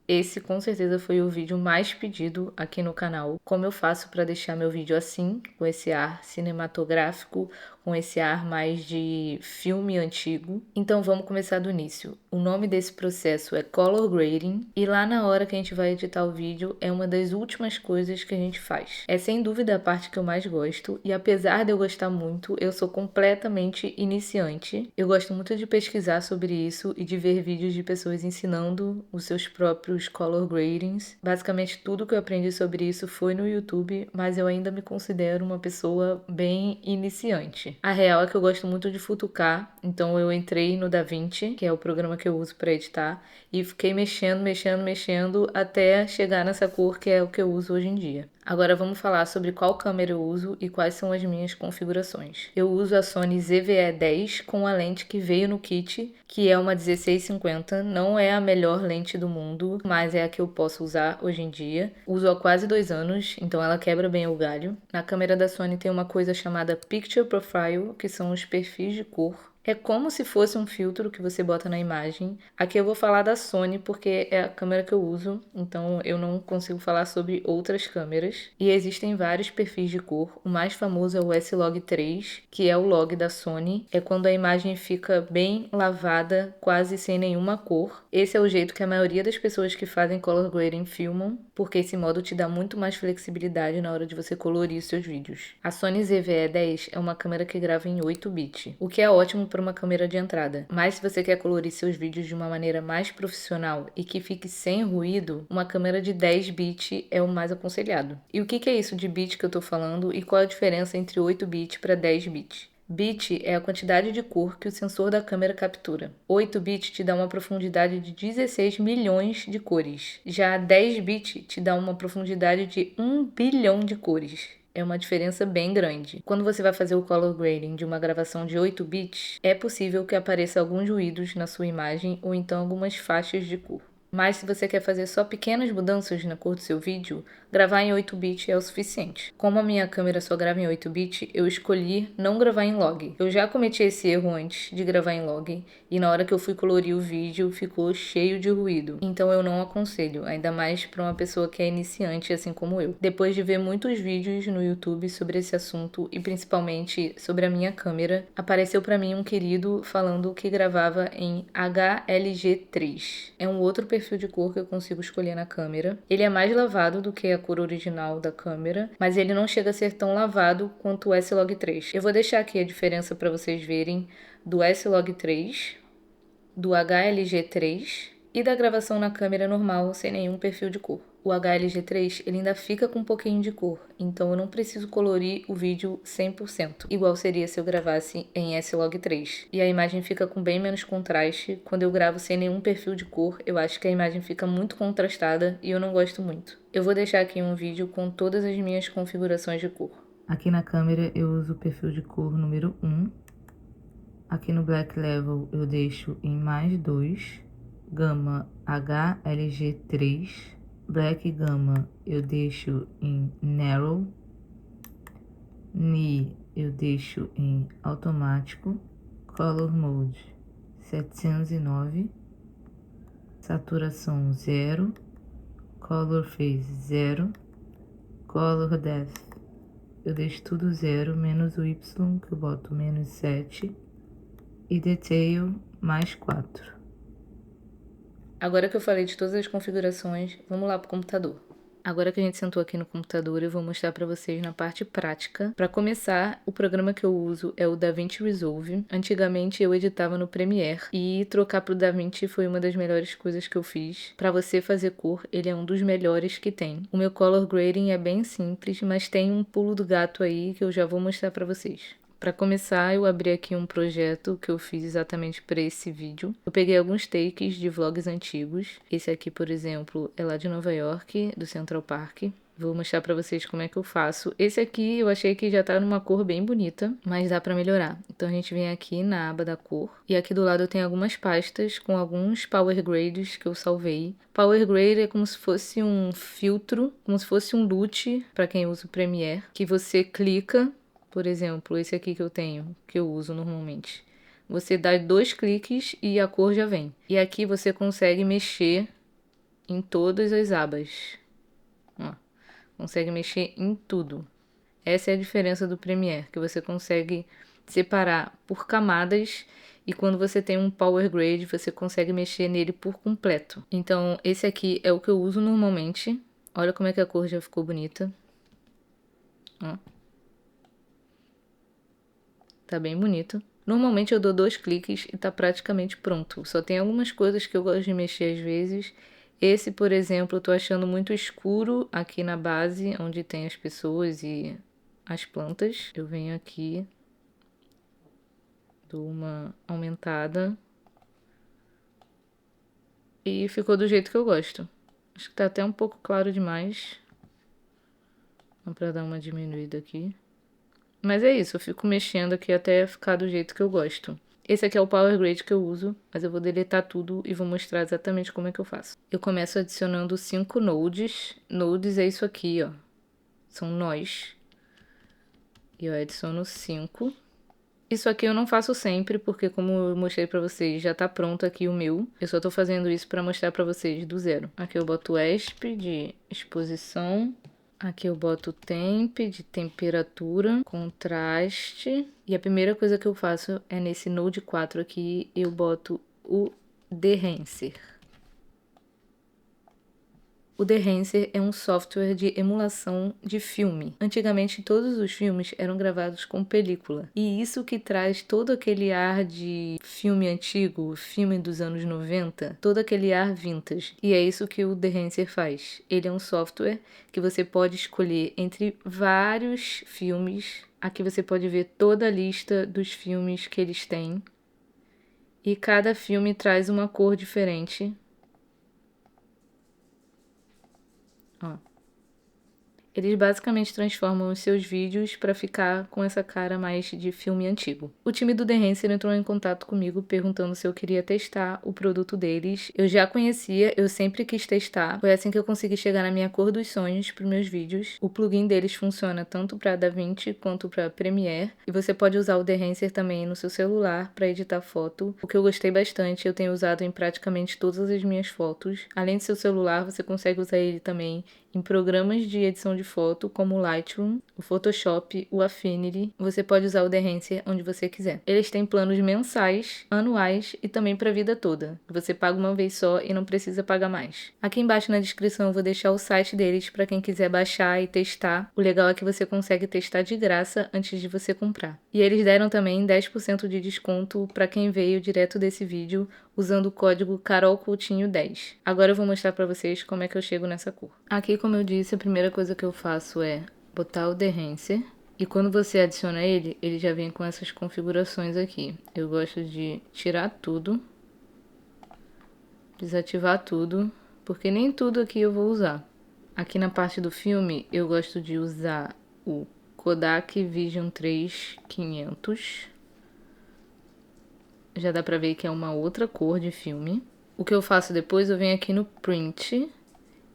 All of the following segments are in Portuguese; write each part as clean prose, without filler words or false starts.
Esse com certeza foi o vídeo mais pedido aqui no canal. Como eu faço para deixar meu vídeo assim, com esse ar cinematográfico, com esse ar mais de filme antigo? Então vamos começar do início. O nome desse processo é Color Grading e lá na hora que a gente vai editar o vídeo é uma das últimas coisas que a gente faz. É sem dúvida a parte que eu mais gosto e apesar de eu gostar muito, eu sou completamente iniciante. Eu gosto muito de pesquisar sobre isso e de ver vídeos de pessoas ensinando os seus próprios color gradings. Basicamente tudo que eu aprendi sobre isso foi no YouTube, mas eu ainda me considero uma pessoa bem iniciante. A real é que eu gosto muito de futucar, então eu entrei no DaVinci, que é o programa que eu uso para editar, e fiquei mexendo até chegar nessa cor que é o que eu uso hoje em dia. Agora vamos falar sobre qual câmera eu uso e quais são as minhas configurações. Eu uso a Sony ZV-E10 com a lente que veio no kit, que é uma 1650, não é a melhor lente do mundo, mas é a que eu posso usar hoje em dia. Uso há quase 2 anos, então ela quebra bem o galho. Na câmera da Sony tem uma coisa chamada Picture Profile, que são os perfis de cor. É como se fosse um filtro que você bota na imagem. Aqui eu vou falar da Sony porque é a câmera que eu uso, então eu não consigo falar sobre outras câmeras. E existem vários perfis de cor. O mais famoso é o S-Log3, que é o log da Sony. É quando a imagem fica bem lavada, quase sem nenhuma cor. Esse é o jeito que a maioria das pessoas que fazem color grading filmam, porque esse modo te dá muito mais flexibilidade na hora de você colorir seus vídeos. A Sony ZV-E10 é uma câmera que grava em 8-bit, o que é ótimo para uma câmera de entrada. Mas se você quer colorir seus vídeos de uma maneira mais profissional e que fique sem ruído, uma câmera de 10-bit é o mais aconselhado. E o que é isso de bit que eu tô falando e qual a diferença entre 8-bit para 10-bit? Bit é a quantidade de cor que o sensor da câmera captura. 8-bit te dá uma profundidade de 16 milhões de cores. Já 10-bit te dá uma profundidade de 1 bilhão de cores. É uma diferença bem grande. Quando você vai fazer o color grading de uma gravação de 8 bits, é possível que apareça alguns ruídos na sua imagem ou então algumas faixas de cor. Mas se você quer fazer só pequenas mudanças na cor do seu vídeo, gravar em 8-bit é o suficiente. Como a minha câmera só grava em 8-bit, eu escolhi não gravar em log. Eu já cometi esse erro antes de gravar em log, e na hora que eu fui colorir o vídeo ficou cheio de ruído. Então eu não aconselho, ainda mais para uma pessoa que é iniciante assim como eu. Depois de ver muitos vídeos no YouTube sobre esse assunto e principalmente sobre a minha câmera, apareceu para mim um querido falando que gravava em HLG3. É um outro perfil de cor que eu consigo escolher na câmera. Ele é mais lavado do que a cor original da câmera, mas ele não chega a ser tão lavado quanto o S-Log3. Eu vou deixar aqui a diferença para vocês verem do S-Log3, do HLG3 e da gravação na câmera normal sem nenhum perfil de cor. O HLG3 ele ainda fica com um pouquinho de cor, então eu não preciso colorir o vídeo 100%, igual seria se eu gravasse em S-Log3. E a imagem fica com bem menos contraste. Quando eu gravo sem nenhum perfil de cor, eu acho que a imagem fica muito contrastada e eu não gosto muito. Eu vou deixar aqui um vídeo com todas as minhas configurações de cor. Aqui na câmera eu uso o perfil de cor número 1. Aqui no Black Level eu deixo em +2, Gama HLG3, Black Gama eu deixo em Narrow, Ni eu deixo em Automático, Color Mode 709, Saturação 0, Color Phase 0, Color Depth eu deixo tudo 0, menos o Y que eu boto -7 e Detail +4. Agora que eu falei de todas as configurações, vamos lá pro computador. Agora que a gente sentou aqui no computador, eu vou mostrar para vocês na parte prática. Para começar, o programa que eu uso é o DaVinci Resolve. Antigamente eu editava no Premiere e trocar pro DaVinci foi uma das melhores coisas que eu fiz. Para você fazer cor, ele é um dos melhores que tem. O meu color grading é bem simples, mas tem um pulo do gato aí que eu já vou mostrar para vocês. Para começar, eu abri aqui um projeto que eu fiz exatamente para esse vídeo. Eu peguei alguns takes de vlogs antigos. Esse aqui, por exemplo, é lá de Nova York, do Central Park. Vou mostrar pra vocês como é que eu faço. Esse aqui eu achei que já tá numa cor bem bonita, mas dá pra melhorar. Então a gente vem aqui na aba da cor. E aqui do lado eu tenho algumas pastas com alguns Power Grades que eu salvei. Power Grade é como se fosse um filtro, como se fosse um LUT pra quem usa o Premiere, que você clica, por exemplo, esse aqui que eu tenho, que eu uso normalmente. Você dá 2 cliques e a cor já vem. E aqui você consegue mexer em todas as abas. Ó. Consegue mexer em tudo. Essa é a diferença do Premiere, que você consegue separar por camadas e quando você tem um Power Grade, você consegue mexer nele por completo. Então, esse aqui é o que eu uso normalmente. Olha como é que a cor já ficou bonita. Ó. Tá bem bonito. Normalmente eu dou 2 cliques e tá praticamente pronto. Só tem algumas coisas que eu gosto de mexer às vezes. Esse, por exemplo, eu tô achando muito escuro aqui na base, onde tem as pessoas e as plantas. Eu venho aqui, dou uma aumentada. E ficou do jeito que eu gosto. Acho que tá até um pouco claro demais. Dá pra dar uma diminuída aqui. Mas é isso, eu fico mexendo aqui até ficar do jeito que eu gosto. Esse aqui é o Power Grade que eu uso, mas eu vou deletar tudo e vou mostrar exatamente como é que eu faço. Eu começo adicionando 5 nodes. Nodes é isso aqui, ó. São nós. E eu adiciono 5. Isso aqui eu não faço sempre, porque como eu mostrei pra vocês, já tá pronto aqui o meu. Eu só tô fazendo isso pra mostrar pra vocês do zero. Aqui eu boto ESP de exposição. Aqui eu boto temp de temperatura, contraste. E a primeira coisa que eu faço é nesse Node 4 aqui, eu boto o Dehancer. O Dehancer é um software de emulação de filme. Antigamente todos os filmes eram gravados com película. E isso que traz todo aquele ar de filme antigo, filme dos anos 90, todo aquele ar vintage. E é isso que o Dehancer faz. Ele é um software que você pode escolher entre vários filmes. Aqui você pode ver toda a lista dos filmes que eles têm. E cada filme traz uma cor diferente. Ó. Eles basicamente transformam os seus vídeos para ficar com essa cara mais de filme antigo. O time do The Hanser entrou em contato comigo perguntando se eu queria testar o produto deles. Eu já conhecia, eu sempre quis testar. Foi assim que eu consegui chegar na minha cor dos sonhos para meus vídeos. O plugin deles funciona tanto para DaVinci quanto para Premiere. E você pode usar o The Hanser também no seu celular para editar foto. O que eu gostei bastante, eu tenho usado em praticamente todas as minhas fotos. Além do seu celular, você consegue usar ele também em programas de edição de foto, como o Lightroom, o Photoshop, o Affinity. Você pode usar o Behance onde você quiser. Eles têm planos mensais, anuais e também para a vida toda. Você paga uma vez só e não precisa pagar mais. Aqui embaixo na descrição eu vou deixar o site deles para quem quiser baixar e testar. O legal é que você consegue testar de graça antes de você comprar. E eles deram também 10% de desconto para quem veio direto desse vídeo usando o código CarolCoutinho10. Agora eu vou mostrar para vocês como é que eu chego nessa cor. Aqui, como eu disse, a primeira coisa que eu faço é botar o Dehancer. E quando você adiciona ele, ele já vem com essas configurações aqui. Eu gosto de tirar tudo, desativar tudo, porque nem tudo aqui eu vou usar. Aqui na parte do filme, eu gosto de usar o Kodak Vision 3500. Já dá pra ver que é uma outra cor de filme. O que eu faço depois, eu venho aqui no Print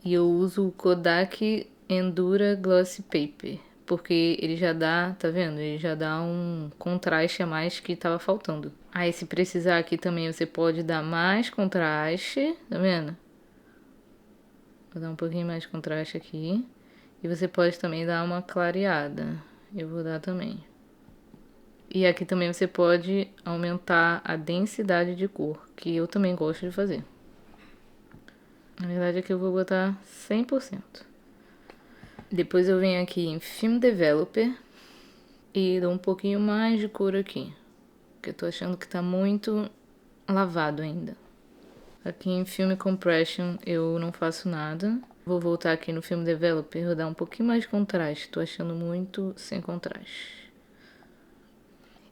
e eu uso o Kodak Endura Glossy Paper, porque ele já dá, tá vendo? Ele já dá um contraste a mais que tava faltando. Aí se precisar aqui também você pode dar mais contraste, tá vendo? Vou dar um pouquinho mais de contraste aqui. E você pode também dar uma clareada. Eu vou dar também. E aqui também você pode aumentar a densidade de cor, que eu também gosto de fazer. Na verdade aqui eu vou botar 100%. Depois eu venho aqui em Film Developer e dou um pouquinho mais de cor aqui, porque eu tô achando que tá muito lavado ainda. Aqui em Film Compression eu não faço nada. Vou voltar aqui no Film Developer e vou dar um pouquinho mais de contraste, tô achando muito sem contraste.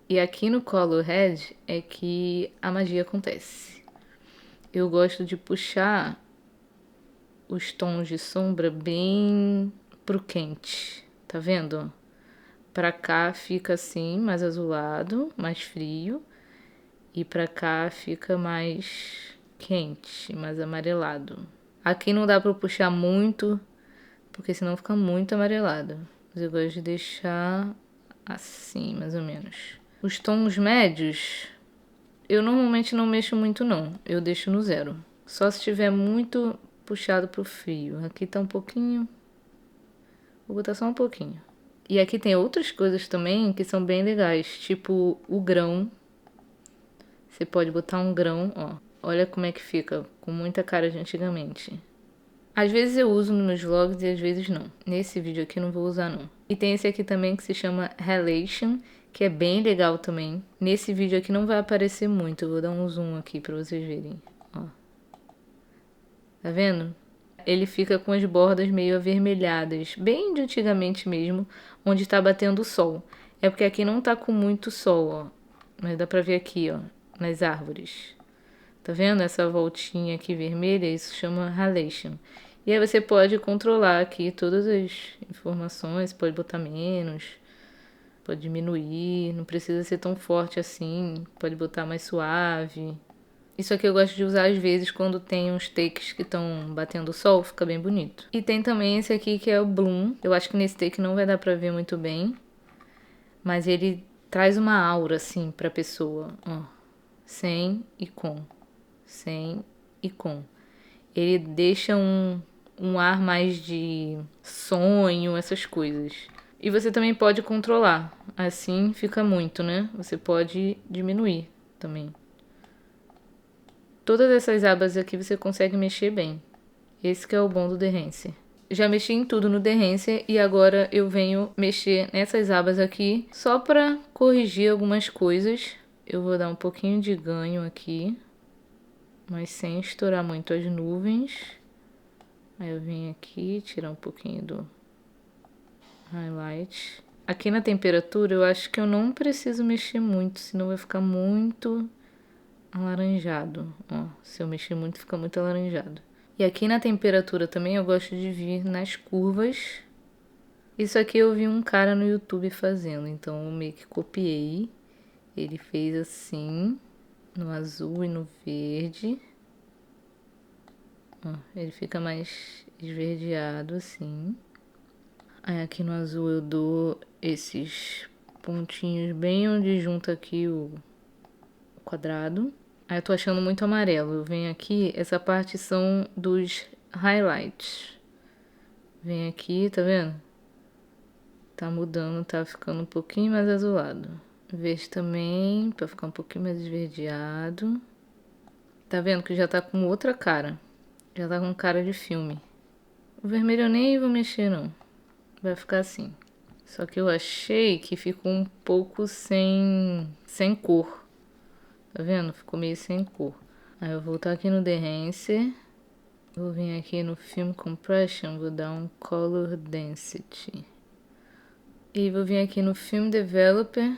E aqui no Color Head é que a magia acontece. Eu gosto de puxar os tons de sombra bem pro quente. Tá vendo? Pra cá fica assim, mais azulado, mais frio. E pra cá fica mais quente, mais amarelado. Aqui não dá pra puxar muito, porque senão fica muito amarelado. Mas eu gosto de deixar assim, mais ou menos. Os tons médios, eu normalmente não mexo muito não. Eu deixo no 0. Só se estiver muito puxado pro frio. Aqui tá um pouquinho. Vou botar só um pouquinho. E aqui tem outras coisas também que são bem legais. Tipo o grão. Você pode botar um grão, ó. Olha como é que fica. Com muita cara de antigamente. Às vezes eu uso nos meus vlogs e às vezes não. Nesse vídeo aqui não vou usar não. E tem esse aqui também que se chama Relation, que é bem legal também. Nesse vídeo aqui não vai aparecer muito. Eu vou dar um zoom aqui pra vocês verem. Ó. Tá vendo? Ele fica com as bordas meio avermelhadas. Bem de antigamente mesmo, onde tá batendo o sol. É porque aqui não tá com muito sol, ó. Mas dá pra ver aqui, ó. Nas árvores. Tá vendo essa voltinha aqui vermelha? Isso chama Halation. E aí você pode controlar aqui todas as informações, pode botar menos, pode diminuir, não precisa ser tão forte assim, pode botar mais suave. Isso aqui eu gosto de usar às vezes quando tem uns takes que estão batendo o sol, fica bem bonito. E tem também esse aqui que é o Bloom. Eu acho que nesse take não vai dar pra ver muito bem, mas ele traz uma aura assim pra pessoa, ó. Sem e com. Sem e com. Ele deixa um ar mais de sonho, essas coisas. E você também pode controlar. Assim fica muito, né? Você pode diminuir também. Todas essas abas aqui você consegue mexer bem. Esse que é o bom do Behance. Já mexi em tudo no Behance e agora eu venho mexer nessas abas aqui só para corrigir algumas coisas. Eu vou dar um pouquinho de ganho aqui, mas sem estourar muito as nuvens. Aí eu venho aqui tirar um pouquinho do highlight. Aqui na temperatura eu acho que eu não preciso mexer muito, senão vai ficar muito alaranjado. Ó, se eu mexer muito, fica muito alaranjado. E aqui na temperatura também eu gosto de vir nas curvas. Isso aqui eu vi um cara no YouTube fazendo, então eu meio que copiei. Ele fez assim, no azul e no verde. Ó, ele fica mais esverdeado assim. Aí aqui no azul eu dou esses pontinhos bem onde junta aqui o quadrado. Aí eu tô achando muito amarelo. Eu venho aqui, essa parte são dos highlights. Vem aqui, tá vendo? Tá mudando, tá ficando um pouquinho mais azulado. Verde também, pra ficar um pouquinho mais esverdeado. Tá vendo que já tá com outra cara. Já tá com cara de filme. O vermelho eu nem vou mexer, não. Vai ficar assim. Só que eu achei que ficou um pouco sem cor. Tá vendo? Ficou meio sem cor. Aí eu vou voltar aqui no Behance. Vou vir aqui no Film Compression. Vou dar um Color Density. E vou vir aqui no Film Developer.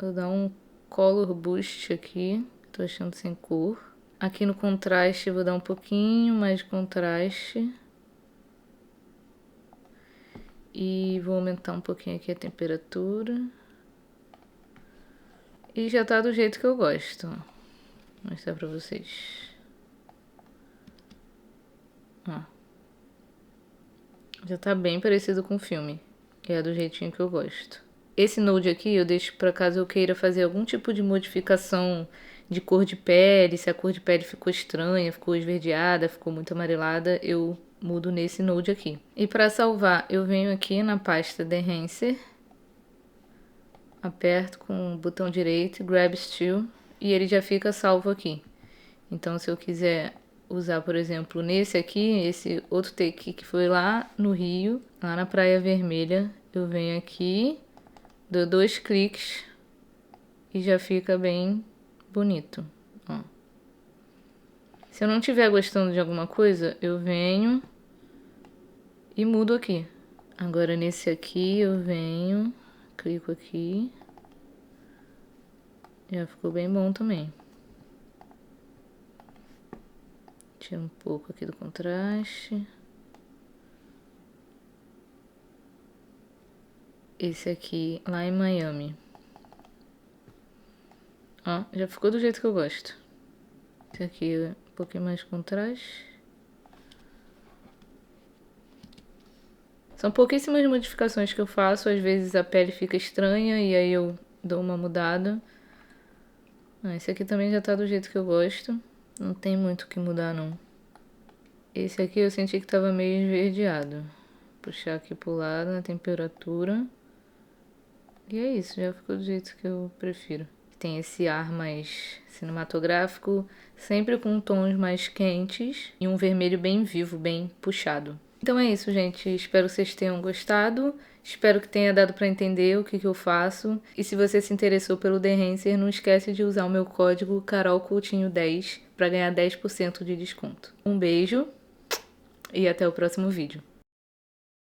Vou dar um Color Boost aqui. Tô achando sem cor. Aqui no contraste vou dar um pouquinho mais de contraste. E vou aumentar um pouquinho aqui a temperatura. E já tá do jeito que eu gosto. Vou mostrar pra vocês. Ó. Já tá bem parecido com o filme. É do jeitinho que eu gosto. Esse node aqui eu deixo pra caso eu queira fazer algum tipo de modificação de cor de pele. Se a cor de pele ficou estranha, ficou esverdeada, ficou muito amarelada, eu mudo nesse node aqui. E para salvar, eu venho aqui na pasta Behance, aperto com o botão direito, Grab Still, e ele já fica salvo aqui. Então, se eu quiser usar, por exemplo, nesse aqui, esse outro take que foi lá no Rio, lá na Praia Vermelha, eu venho aqui, dou 2 cliques e já fica bem bonito. Ó. Se eu não estiver gostando de alguma coisa, eu venho e mudo aqui. Agora nesse aqui eu venho, clico aqui. Já ficou bem bom também. Tira um pouco aqui do contraste. esse aqui lá em Miami. Ó, já ficou do jeito que eu gosto. Esse aqui é um pouquinho mais contraste. São pouquíssimas modificações que eu faço. Às vezes a pele fica estranha e aí eu dou uma mudada. Esse aqui também já tá do jeito que eu gosto. Não tem muito o que mudar, não. Esse aqui eu senti que tava meio esverdeado. Puxar aqui pro lado na temperatura. E é isso, já ficou do jeito que eu prefiro. Tem esse ar mais cinematográfico, sempre com tons mais quentes e um vermelho bem vivo, bem puxado. Então é isso, gente. Espero que vocês tenham gostado. Espero que tenha dado para entender o que eu faço. E se você se interessou pelo The Hanser, não esquece de usar o meu código CarolCoutinho10 para ganhar 10% de desconto. Um beijo e até o próximo vídeo.